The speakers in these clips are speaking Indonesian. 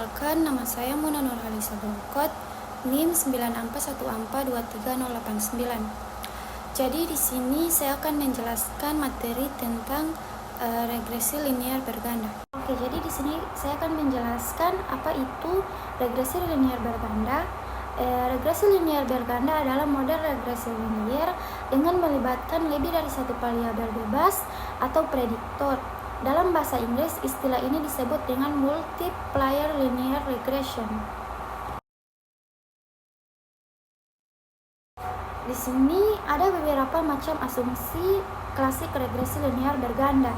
Perkenalkan, nama saya Muna Nurhalisa Bongkot, NIM 941423089. Jadi di sini saya akan menjelaskan materi tentang regresi linear berganda. Oke, jadi di sini saya akan menjelaskan apa itu regresi linear berganda. Regresi linear berganda adalah model regresi linear dengan melibatkan lebih dari satu variabel bebas atau prediktor. Dalam bahasa Inggris, istilah ini disebut dengan multiplier linear regression. Di sini ada beberapa macam asumsi klasik regresi linear berganda.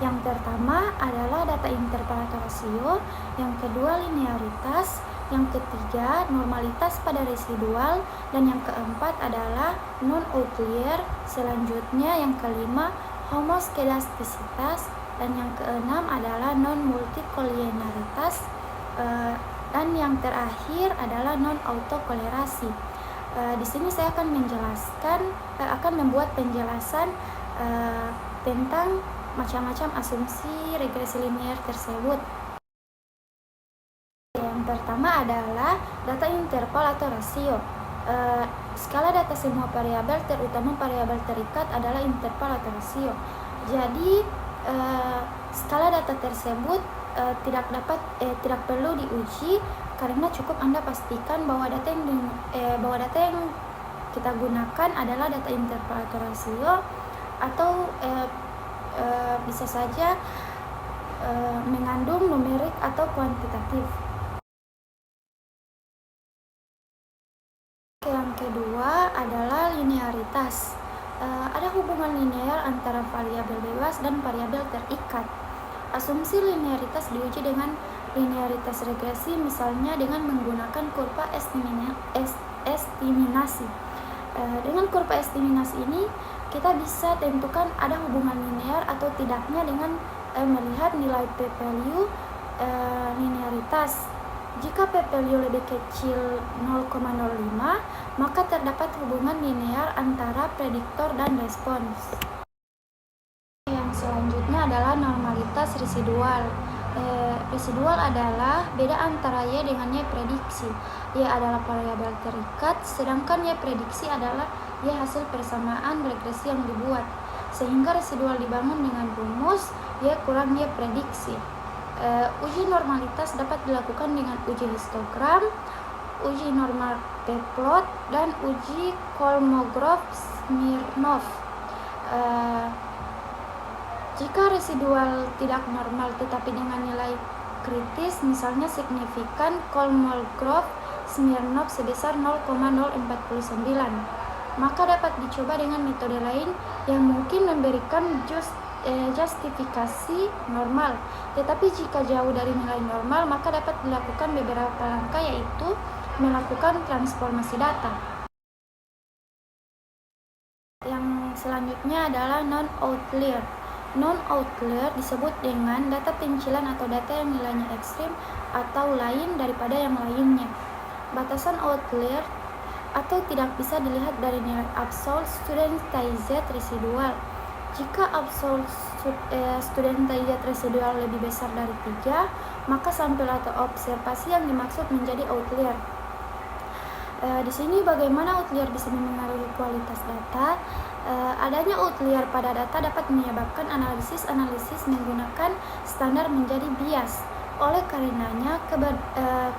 Yang pertama adalah data interpolator rasio, yang kedua linearitas, yang ketiga normalitas pada residual, dan yang keempat adalah non-outlier. Selanjutnya yang kelima homoskedastisitas, dan yang keenam adalah non-multikollinearitas, dan yang terakhir adalah non-autokolerasi. Di sini saya akan membuat penjelasan tentang macam-macam asumsi regresi linear tersebut. Yang pertama adalah data interval atau rasio. Skala data semua variabel, terutama variabel terikat, adalah interval atau rasio. Jadi skala data tersebut tidak perlu diuji, karena cukup Anda pastikan bahwa data yang kita gunakan adalah data interval atau rasio, atau bisa saja mengandung numerik atau kuantitatif. Yang kedua adalah linearitas. Ada hubungan linear antara variabel bebas dan variabel terikat. Asumsi linearitas diuji dengan linearitas regresi, misalnya dengan menggunakan kurva estiminasi. Dengan kurva estiminasi ini kita bisa tentukan ada hubungan linear atau tidaknya dengan melihat nilai p-value linearitas. Jika p-value lebih kecil 0,05, maka terdapat hubungan linear antara prediktor dan respons. Yang selanjutnya adalah normalitas residual. Residual adalah beda antara Y dengan Y prediksi. Y adalah variabel terikat, sedangkan Y prediksi adalah Y hasil persamaan regresi yang dibuat. Sehingga residual dibangun dengan rumus Y kurang Y prediksi. Uji normalitas dapat dilakukan dengan uji histogram, uji normal p-plot, dan uji Kolmogorov-Smirnov. Jika residual tidak normal tetapi dengan nilai kritis, misalnya signifikan Kolmogorov-Smirnov sebesar 0,049, maka dapat dicoba dengan metode lain yang mungkin memberikan justifikasi normal. Tetapi jika jauh dari nilai normal, maka dapat dilakukan beberapa langkah, yaitu melakukan transformasi data. Yang selanjutnya adalah non-outlier. Non-outlier disebut dengan data pencilan atau data yang nilainya ekstrim atau lain daripada yang lainnya. Batasan outlier atau tidak bisa dilihat dari nilai absolute studentized residual. Jika absolute studentized residual lebih besar dari 3, maka sampel atau observasi yang dimaksud menjadi outlier. Di sini bagaimana outlier bisa memengaruhi kualitas data? Adanya outlier pada data dapat menyebabkan analisis menggunakan standar menjadi bias. Oleh karenanya,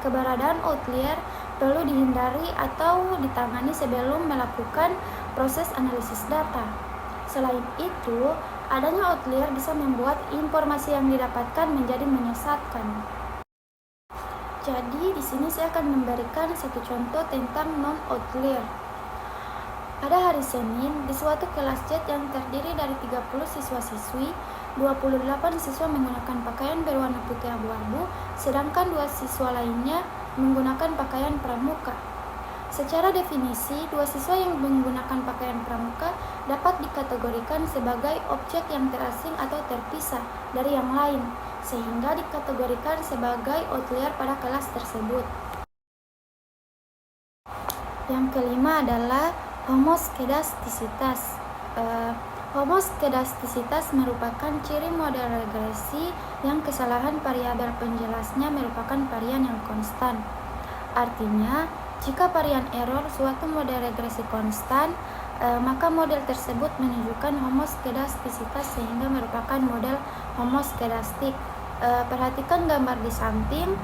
keberadaan outlier perlu dihindari atau ditangani sebelum melakukan proses analisis data. Selain itu, adanya outlier bisa membuat informasi yang didapatkan menjadi menyesatkan. Jadi, di sini saya akan memberikan satu contoh tentang non-outlier. Pada hari Senin, di suatu kelas jet yang terdiri dari 30 siswa-siswi, 28 siswa menggunakan pakaian berwarna putih abu-abu, sedangkan 2 siswa lainnya menggunakan pakaian pramuka. Secara definisi, 2 siswa yang menggunakan pakaian pramuka dapat dikategorikan sebagai objek yang terasing atau terpisah dari yang lain, sehingga dikategorikan sebagai outlier pada kelas tersebut. Yang kelima adalah homoskedastisitas. Homoskedastisitas merupakan ciri model regresi yang kesalahan variabel penjelasnya merupakan varian yang konstan. Artinya, jika varian error suatu model regresi konstan, maka model tersebut menunjukkan homoskedastisitas sehingga merupakan model homoskedastik. Perhatikan gambar di samping.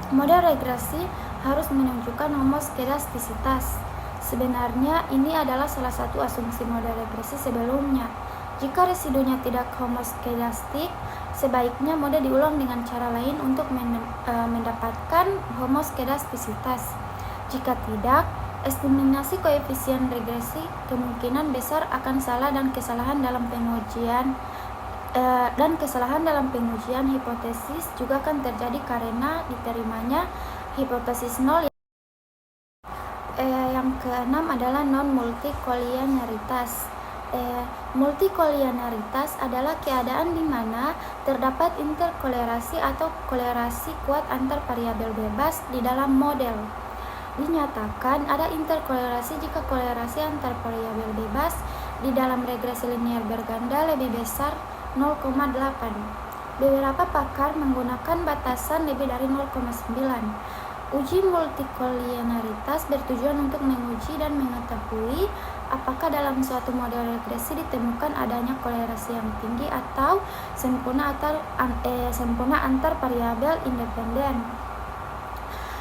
Model regresi harus menunjukkan homoskedastisitas. Sebenarnya ini adalah salah satu asumsi model regresi sebelumnya. Jika residunya tidak homoskedastik, sebaiknya model diulang dengan cara lain untuk mendapatkan homoskedastisitas. Jika tidak, estimasi koefisien regresi kemungkinan besar akan salah dan kesalahan dalam pengujian hipotesis juga akan terjadi karena diterimanya hipotesis nol. Yang keenam adalah non-multikolinearitas. Multikolinearitas adalah keadaan di mana terdapat interkolerasi atau kolerasi kuat antar variabel bebas di dalam model. Dinyatakan ada interkolerasi jika kolerasi antar variabel bebas di dalam regresi linear berganda lebih besar 0,8. Beberapa pakar menggunakan batasan lebih dari 0,9. Uji multikolinearitas bertujuan untuk menguji dan mengetahui apakah dalam suatu model regresi ditemukan adanya kolerasi yang tinggi atau sempurna antar variabel independen.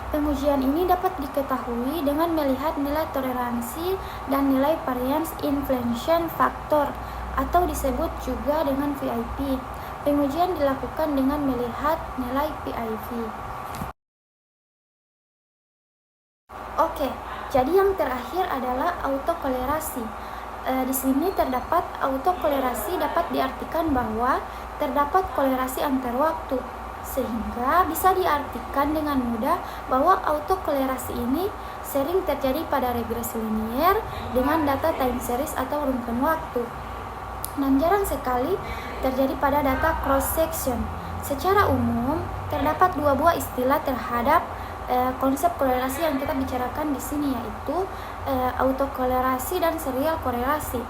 Pengujian ini dapat diketahui dengan melihat nilai toleransi dan nilai variance inflation factor atau disebut juga dengan VIP. Pengujian dilakukan dengan melihat nilai PIV. Oke, jadi yang terakhir adalah autokolerasi. Di sini terdapat autokolerasi dapat diartikan bahwa terdapat kolerasi antar waktu, sehingga bisa diartikan dengan mudah bahwa autokolerasi ini sering terjadi pada regresi linear dengan data time series atau runtun waktu, dan jarang sekali terjadi pada data cross section. Secara umum, terdapat dua buah istilah terhadap konsep kolerasi yang kita bicarakan di sini, yaitu autokolerasi dan serial korelasi.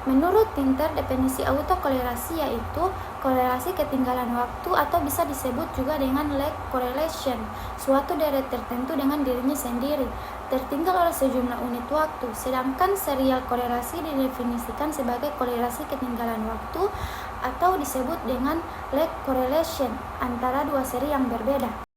Menurut Pinter, definisi autokolerasi yaitu kolerasi ketinggalan waktu atau bisa disebut juga dengan lag correlation. Suatu deret tertentu dengan dirinya sendiri tertinggal oleh sejumlah unit waktu, sedangkan serial korelasi didefinisikan sebagai kolerasi ketinggalan waktu atau disebut dengan lag correlation antara dua seri yang berbeda.